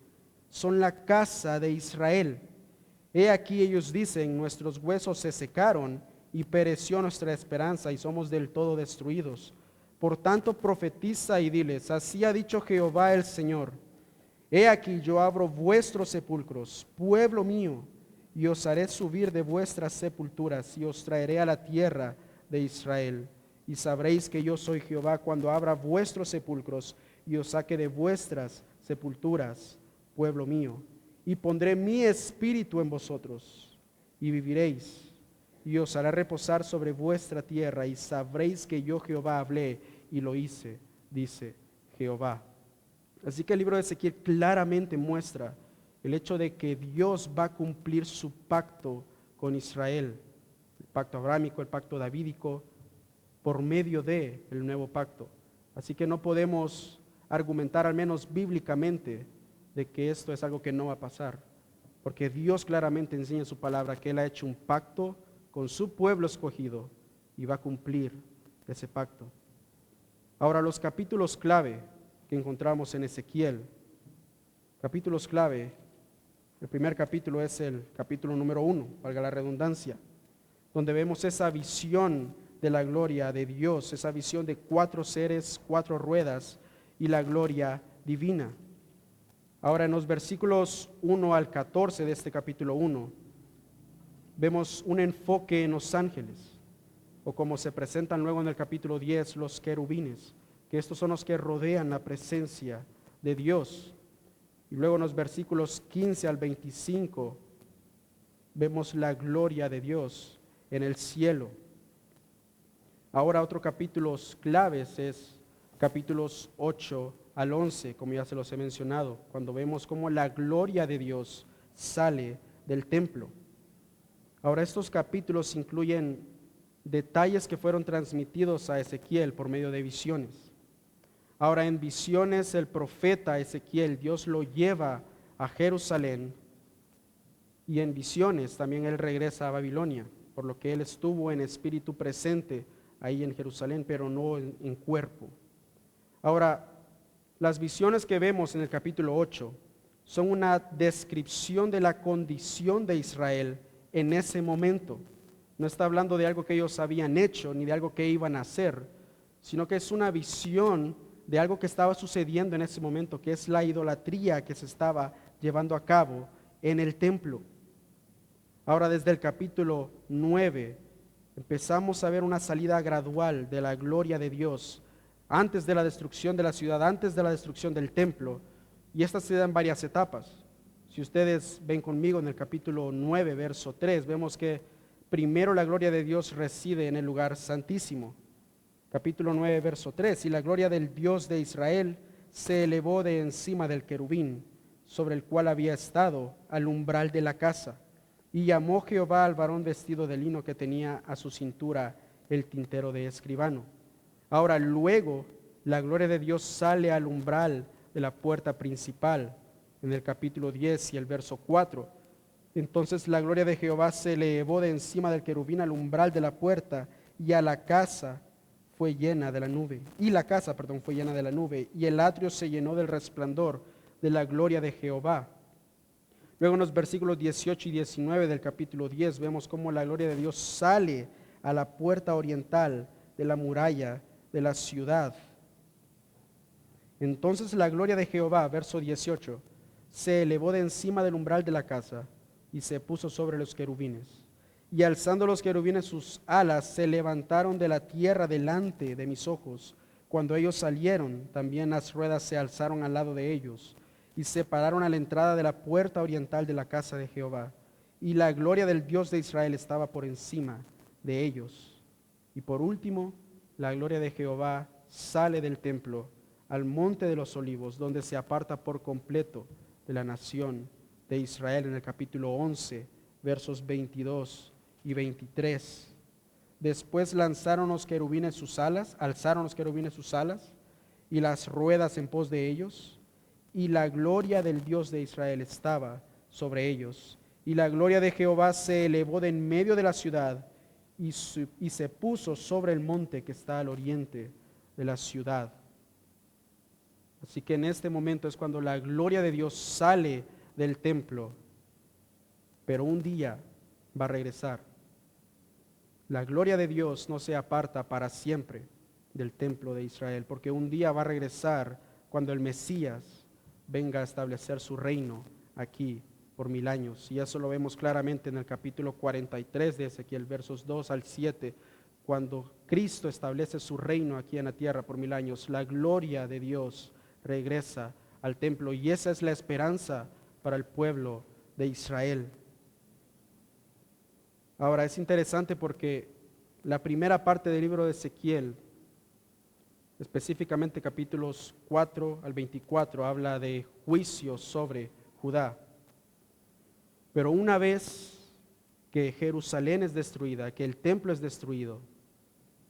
son la casa de Israel. He aquí ellos dicen, nuestros huesos se secaron y pereció nuestra esperanza y somos del todo destruidos. Por tanto profetiza y diles, así ha dicho Jehová el Señor. He aquí yo abro vuestros sepulcros, pueblo mío, y os haré subir de vuestras sepulturas y os traeré a la tierra de Israel. Y sabréis que yo soy Jehová cuando abra vuestros sepulcros y os saque de vuestras sepulturas, pueblo mío. Y pondré mi espíritu en vosotros y viviréis. Y os hará reposar sobre vuestra tierra y sabréis que yo Jehová hablé y lo hice, dice Jehová. Así que el libro de Ezequiel claramente muestra el hecho de que Dios va a cumplir su pacto con Israel, el pacto abrámico, el pacto davídico, por medio del nuevo pacto. Así que no podemos argumentar, al menos bíblicamente, de que esto es algo que no va a pasar, porque Dios claramente enseña en su palabra que Él ha hecho un pacto con su pueblo escogido y va a cumplir ese pacto. Ahora, los capítulos clave que encontramos en Ezequiel, capítulos clave, el primer capítulo es el capítulo número 1, valga la redundancia, donde vemos esa visión de la gloria de Dios, esa visión de 4 seres, 4 ruedas y la gloria divina. Ahora, en los versículos 1 al 14 de este capítulo 1, vemos un enfoque en los ángeles, o como se presentan luego en el capítulo 10, los querubines, que estos son los que rodean la presencia de Dios. Y luego en los versículos 15 al 25, vemos la gloria de Dios en el cielo. Ahora otro capítulos claves es capítulos 8 al 11, como ya se los he mencionado, cuando vemos cómo la gloria de Dios sale del templo. Ahora estos capítulos incluyen detalles que fueron transmitidos a Ezequiel por medio de visiones. Ahora en visiones el profeta Ezequiel, Dios lo lleva a Jerusalén, y en visiones también él regresa a Babilonia, por lo que él estuvo en espíritu presente ahí en Jerusalén, pero no en cuerpo. Ahora, las visiones que vemos en el capítulo 8 son una descripción de la condición de Israel en ese momento. No está hablando de algo que ellos habían hecho ni de algo que iban a hacer, sino que es una visión de algo que estaba sucediendo en ese momento, que es la idolatría que se estaba llevando a cabo en el templo. Ahora, desde el capítulo 9 empezamos a ver una salida gradual de la gloria de Dios antes de la destrucción de la ciudad, antes de la destrucción del templo, y esta se da en varias etapas. Si ustedes ven conmigo en el capítulo 9, verso 3, vemos que primero la gloria de Dios reside en el lugar santísimo. Capítulo 9, verso 3, y la gloria del Dios de Israel se elevó de encima del querubín, sobre el cual había estado al umbral de la casa. Y llamó Jehová al varón vestido de lino que tenía a su cintura el tintero de escribano. Ahora luego la gloria de Dios sale al umbral de la puerta principal, en el capítulo 10 y el verso 4. Entonces la gloria de Jehová se elevó de encima del querubín al umbral de la puerta, y a la casa fue llena de la nube. Y la casa, fue llena de la nube, y el atrio se llenó del resplandor de la gloria de Jehová. Luego en los versículos 18 y 19 del capítulo 10 vemos cómo la gloria de Dios sale a la puerta oriental de la muralla de la ciudad. Entonces la gloria de Jehová, verso 18, se elevó de encima del umbral de la casa y se puso sobre los querubines. Y alzando los querubines sus alas, se levantaron de la tierra delante de mis ojos. Cuando ellos salieron, también las ruedas se alzaron al lado de ellos y se pararon a la entrada de la puerta oriental de la casa de Jehová. Y la gloria del Dios de Israel estaba por encima de ellos. Y por último, la gloria de Jehová sale del templo al monte de los olivos, donde se aparta por completo de la nación de Israel, en el capítulo 11, versos 22 y 23. Después lanzaron los querubines sus alas, alzaron los querubines sus alas y las ruedas en pos de ellos, y la gloria del Dios de Israel estaba sobre ellos, Y la gloria de Jehová se elevó de en medio de la ciudad y se puso sobre el monte que está al oriente de la ciudad. Así que en este momento es cuando la gloria de Dios sale del templo, pero un día va a regresar. La gloria de Dios no se aparta para siempre del templo de Israel, porque un día va a regresar cuando el Mesías venga a establecer su reino aquí por 1000 años. Y eso lo vemos claramente en el capítulo 43 de Ezequiel, versos 2 al 7, cuando Cristo establece su reino aquí en la tierra por 1000 años. La gloria de Dios regresa al templo y esa es la esperanza para el pueblo de Israel. Ahora es interesante porque la primera parte del libro de Ezequiel, específicamente capítulos 4 al 24, habla de juicio sobre Judá. Pero una vez que Jerusalén es destruida, que el templo es destruido,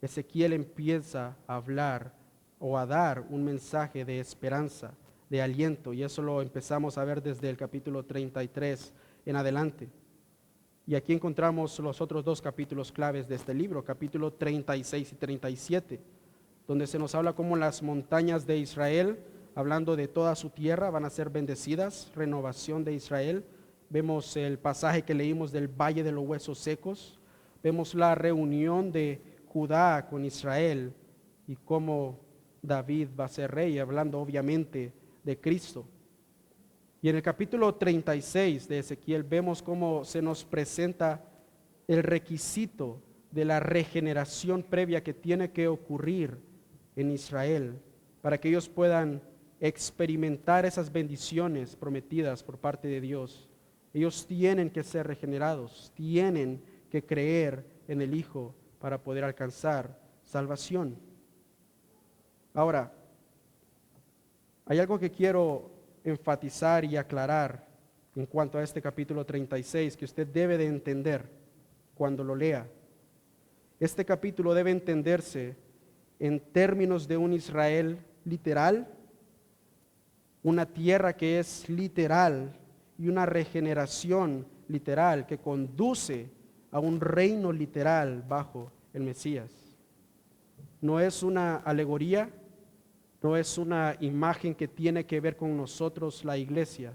Ezequiel empieza a hablar o a dar un mensaje de esperanza, de aliento, y eso lo empezamos a ver desde el capítulo 33 en adelante. Y aquí encontramos los otros 2 capítulos claves de este libro, capítulo 36 y 37, donde se nos habla cómo las montañas de Israel, hablando de toda su tierra, van a ser bendecidas, renovación de Israel. Vemos el pasaje que leímos del Valle de los Huesos Secos, vemos la reunión de Judá con Israel y cómo David va a ser rey, hablando obviamente de Cristo. Y en el capítulo 36 de Ezequiel vemos cómo se nos presenta el requisito de la regeneración previa que tiene que ocurrir en Israel para que ellos puedan experimentar esas bendiciones prometidas por parte de Dios. Ellos tienen que ser regenerados, tienen que creer en el Hijo para poder alcanzar salvación. Ahora, hay algo que quiero enfatizar y aclarar en cuanto a este capítulo 36 que usted debe de entender cuando lo lea. Este capítulo debe entenderse en términos de un Israel literal, una tierra que es literal y una regeneración literal que conduce a un reino literal bajo el Mesías. No es una alegoría, no es una imagen que tiene que ver con nosotros, la iglesia,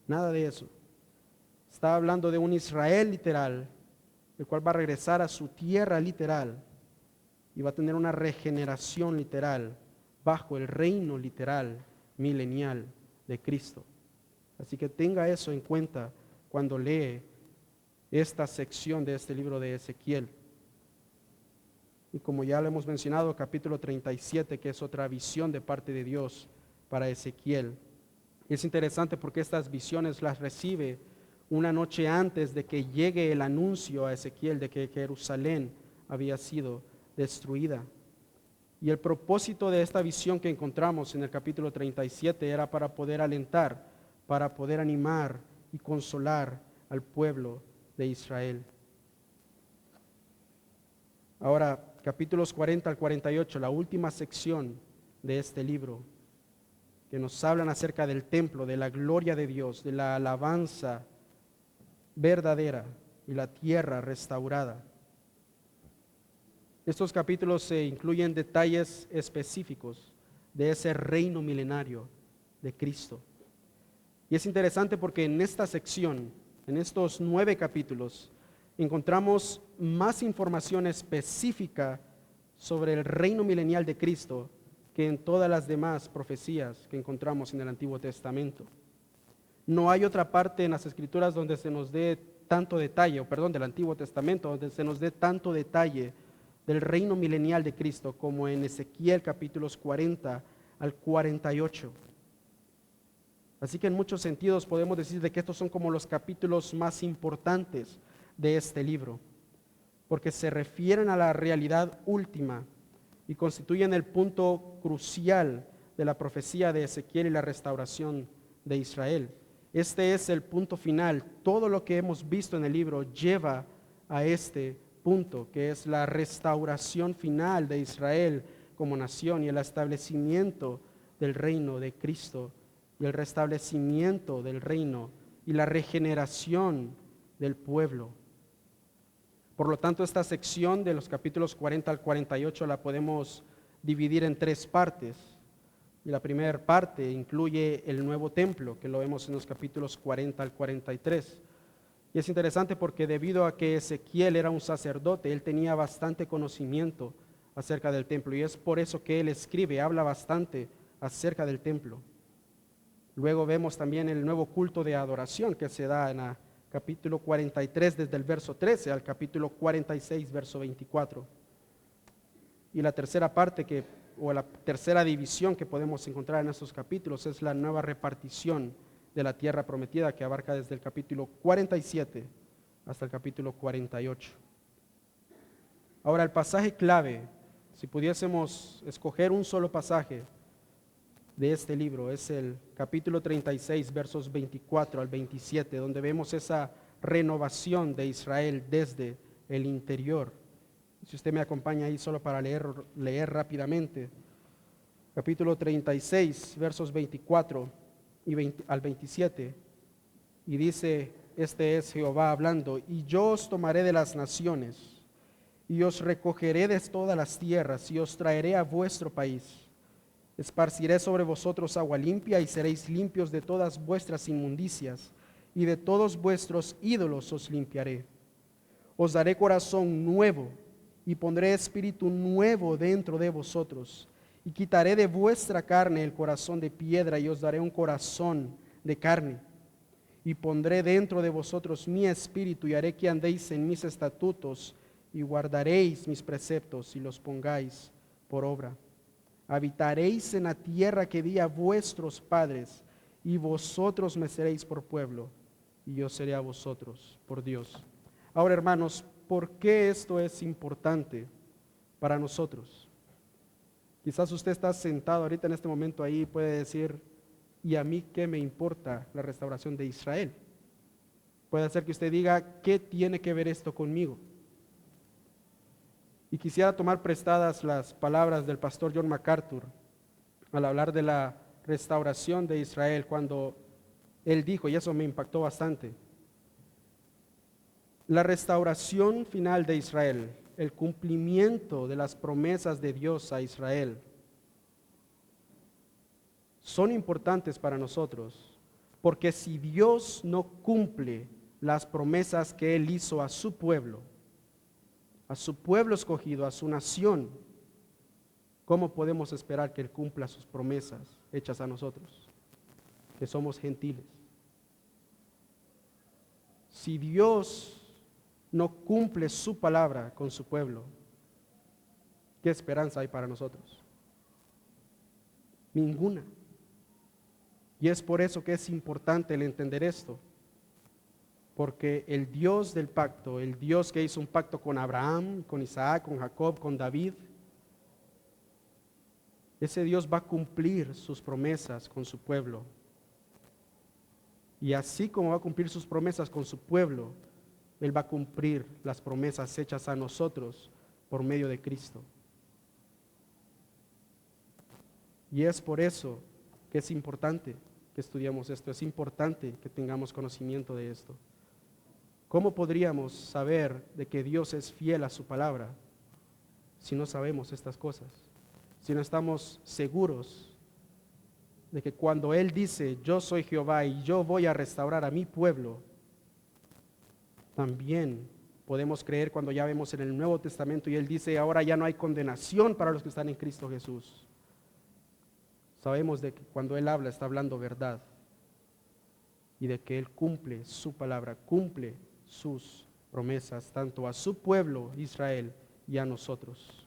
nada de eso. Está hablando de un Israel literal, el cual va a regresar a su tierra literal y va a tener una regeneración literal bajo el reino literal milenial de Cristo. Así que tenga eso en cuenta cuando lee esta sección de este libro de Ezequiel. Y como ya lo hemos mencionado, capítulo 37, que es otra visión de parte de Dios para Ezequiel. Y es interesante porque estas visiones las recibe una noche antes de que llegue el anuncio a Ezequiel de que Jerusalén había sido destruida. Y el propósito de esta visión que encontramos en el capítulo 37 era para poder alentar, para poder animar y consolar al pueblo de Israel. Ahora, capítulos 40 al 48, la última sección de este libro, que nos hablan acerca del templo, de la gloria de Dios, de la alabanza verdadera y la tierra restaurada. Estos capítulos se incluyen detalles específicos de ese reino milenario de Cristo. Y es interesante porque en esta sección, en estos 9 capítulos, encontramos más información específica sobre el reino milenial de Cristo que en todas las demás profecías que encontramos en el Antiguo Testamento. No hay otra parte en las Escrituras donde se nos dé tanto detalle, del Antiguo Testamento, donde se nos dé tanto detalle del reino milenial de Cristo como en Ezequiel capítulos 40 al 48. Así que en muchos sentidos podemos decir de que estos son como los capítulos más importantes de este libro, porque se refieren a la realidad última y constituyen el punto crucial de la profecía de Ezequiel y la restauración de Israel. Este es el punto final. Todo lo que hemos visto en el libro lleva a este punto, que es la restauración final de Israel como nación y el establecimiento del reino de Cristo y el restablecimiento del reino y la regeneración del pueblo. Por lo tanto, esta sección de los capítulos 40 al 48 la podemos dividir en tres partes. Y la primera parte incluye el nuevo templo, que lo vemos en los capítulos 40 al 43. Y es interesante porque debido a que Ezequiel era un sacerdote, él tenía bastante conocimiento acerca del templo. Y es por eso que él escribe, habla bastante acerca del templo. Luego vemos también el nuevo culto de adoración que se da en el capítulo 43, desde el verso 13 al capítulo 46, verso 24. Y la tercera parte o la tercera división que podemos encontrar en estos capítulos es la nueva repartición de la tierra prometida, que abarca desde el capítulo 47 hasta el capítulo 48. Ahora, el pasaje clave, si pudiésemos escoger un solo pasaje de este libro, es el capítulo 36, versos 24 al 27, donde vemos esa renovación de Israel desde el interior. Si usted me acompaña ahí solo para leer rápidamente. Capítulo 36, versos 24 al 27. Y dice, este es Jehová hablando: y yo os tomaré de las naciones, y os recogeré de todas las tierras, y os traeré a vuestro país. Esparciré sobre vosotros agua limpia, y seréis limpios de todas vuestras inmundicias, y de todos vuestros ídolos os limpiaré. Os daré corazón nuevo, y pondré espíritu nuevo dentro de vosotros, y quitaré de vuestra carne el corazón de piedra, y os daré un corazón de carne. Y pondré dentro de vosotros mi espíritu, y haré que andéis en mis estatutos, y guardaréis mis preceptos, y los pongáis por obra. Habitaréis en la tierra que di a vuestros padres, y vosotros me seréis por pueblo, y yo seré a vosotros por Dios. Ahora, hermanos, ¿por qué esto es importante para nosotros? Quizás usted está sentado ahorita en este momento ahí y puede decir, ¿y a mí qué me importa la restauración de Israel? Puede ser que usted diga, ¿qué tiene que ver esto conmigo? Y quisiera tomar prestadas las palabras del pastor John MacArthur al hablar de la restauración de Israel, cuando él dijo, y eso me impactó bastante: la restauración final de Israel, el cumplimiento de las promesas de Dios a Israel, son importantes para nosotros, porque si Dios no cumple las promesas que Él hizo a su pueblo escogido, a su nación, ¿cómo podemos esperar que Él cumpla sus promesas hechas a nosotros, que somos gentiles? Si Dios no cumple su palabra con su pueblo, ¿qué esperanza hay para nosotros? Ninguna. Y es por eso que es importante el entender esto. Porque el Dios del pacto, el Dios que hizo un pacto con Abraham, con Isaac, con Jacob, con David, ese Dios va a cumplir sus promesas con su pueblo. Y así como va a cumplir sus promesas con su pueblo, Él va a cumplir las promesas hechas a nosotros por medio de Cristo. Y es por eso que es importante que estudiemos esto, es importante que tengamos conocimiento de esto. ¿Cómo podríamos saber de que Dios es fiel a su palabra si no sabemos estas cosas? Si no estamos seguros de que cuando Él dice, yo soy Jehová y yo voy a restaurar a mi pueblo, también podemos creer cuando ya vemos en el Nuevo Testamento y Él dice, ahora ya no hay condenación para los que están en Cristo Jesús. Sabemos de que cuando Él habla está hablando verdad y de que Él cumple su palabra, cumple sus promesas, tanto a su pueblo Israel y a nosotros.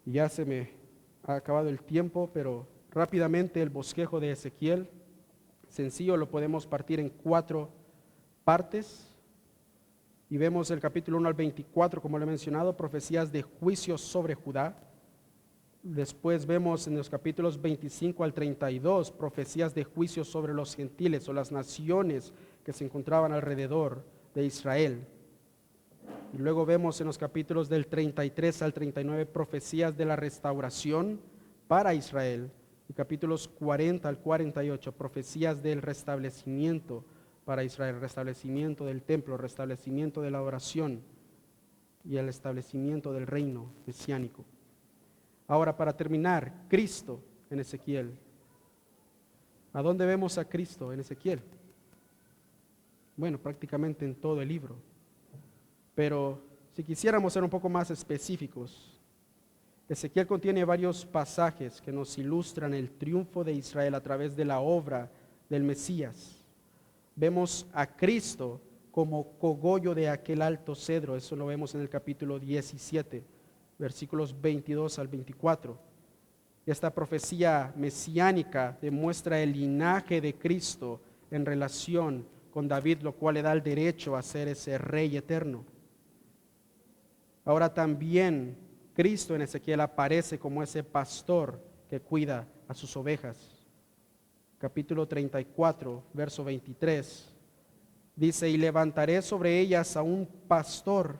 Y ya se me ha acabado el tiempo, pero rápidamente el bosquejo de Ezequiel, sencillo, lo podemos partir en 4 partes. Y vemos el capítulo 1 al 24, como lo he mencionado, profecías de juicios sobre Judá. Después vemos en los capítulos 25 al 32, profecías de juicios sobre los gentiles o las naciones que se encontraban alrededor de Israel. Y luego vemos en los capítulos del 33 al 39, profecías de la restauración para Israel. Y capítulos 40 al 48, profecías del restablecimiento para Israel, el restablecimiento del templo, el restablecimiento de la adoración y el establecimiento del reino mesiánico. Ahora, para terminar, Cristo en Ezequiel. ¿A dónde vemos a Cristo en Ezequiel? Bueno, prácticamente en todo el libro. Pero si quisiéramos ser un poco más específicos, Ezequiel contiene varios pasajes que nos ilustran el triunfo de Israel a través de la obra del Mesías. Vemos a Cristo como cogollo de aquel alto cedro, eso lo vemos en el capítulo 17, versículos 22 al 24. Esta profecía mesiánica demuestra el linaje de Cristo en relación con David, lo cual le da el derecho a ser ese rey eterno. Ahora también Cristo en Ezequiel aparece como ese pastor que cuida a sus ovejas. Capítulo 34, verso 23, dice: y levantaré sobre ellas a un pastor,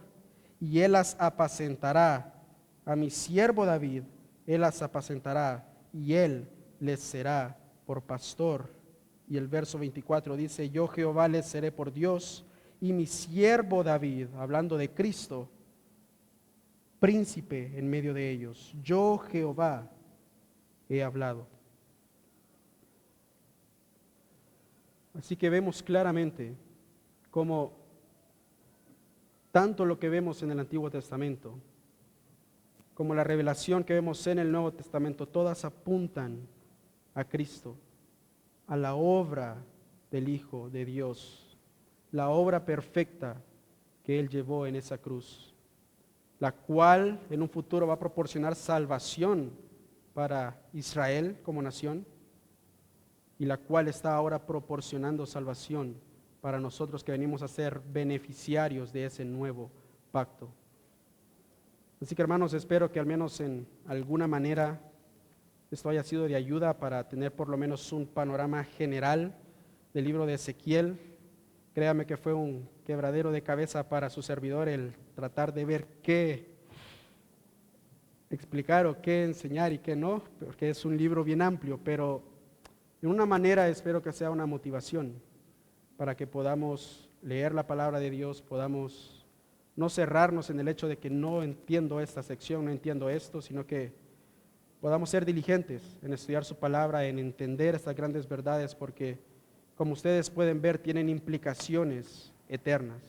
y él las apacentará. A mi siervo David, él las apacentará, y él les será por pastor. Y el verso 24 dice: yo Jehová les seré por Dios, y mi siervo David, hablando de Cristo, príncipe en medio de ellos. Yo Jehová he hablado. Así que vemos claramente cómo tanto lo que vemos en el Antiguo Testamento como la revelación que vemos en el Nuevo Testamento, todas apuntan a Cristo, a la obra del Hijo de Dios, la obra perfecta que Él llevó en esa cruz, la cual en un futuro va a proporcionar salvación para Israel como nación, y la cual está ahora proporcionando salvación para nosotros que venimos a ser beneficiarios de ese nuevo pacto. Así que, hermanos, espero que al menos en alguna manera esto haya sido de ayuda para tener por lo menos un panorama general del libro de Ezequiel. Créame que fue un quebradero de cabeza para su servidor el tratar de ver qué explicar o qué enseñar y qué no, porque es un libro bien amplio, pero de una manera espero que sea una motivación para que podamos leer la palabra de Dios, podamos no cerrarnos en el hecho de que no entiendo esta sección, no entiendo esto, sino que podamos ser diligentes en estudiar su palabra, en entender estas grandes verdades, porque como ustedes pueden ver, tienen implicaciones eternas.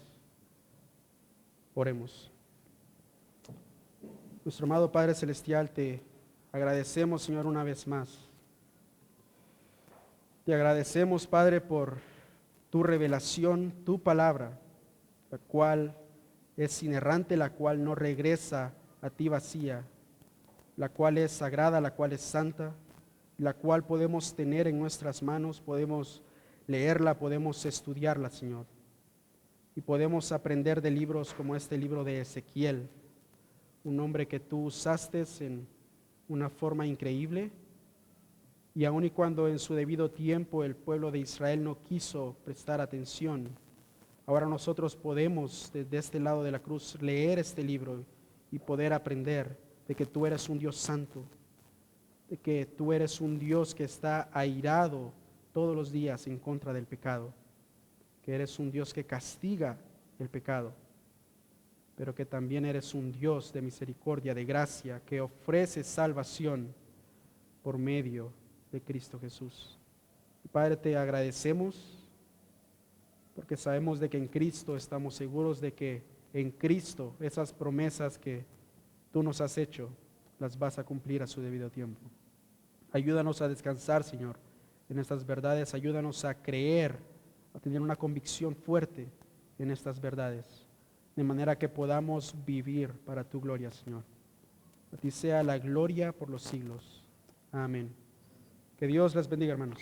Oremos. Nuestro amado Padre Celestial, te agradecemos, Señor, una vez más. Te agradecemos, Padre, por tu revelación, tu palabra, la cual es inerrante, la cual no regresa a ti vacía, la cual es sagrada, la cual es santa, la cual podemos tener en nuestras manos, podemos leerla, podemos estudiarla, Señor. Y podemos aprender de libros como este libro de Ezequiel, un hombre que tú usaste en una forma increíble, y aun y cuando en su debido tiempo el pueblo de Israel no quiso prestar atención, ahora nosotros podemos desde este lado de la cruz leer este libro y poder aprender de que tú eres un Dios santo, de que tú eres un Dios que está airado todos los días en contra del pecado, que eres un Dios que castiga el pecado, pero que también eres un Dios de misericordia, de gracia, que ofrece salvación por medio de Cristo Jesús. Y Padre, te agradecemos porque sabemos de que en Cristo estamos seguros de que en Cristo esas promesas que tú nos has hecho las vas a cumplir a su debido tiempo. Ayúdanos a descansar, Señor, en estas verdades. Ayúdanos a creer, a tener una convicción fuerte en estas verdades, de manera que podamos vivir para tu gloria, Señor. A ti sea la gloria por los siglos. Amén. Que Dios les bendiga, hermanos.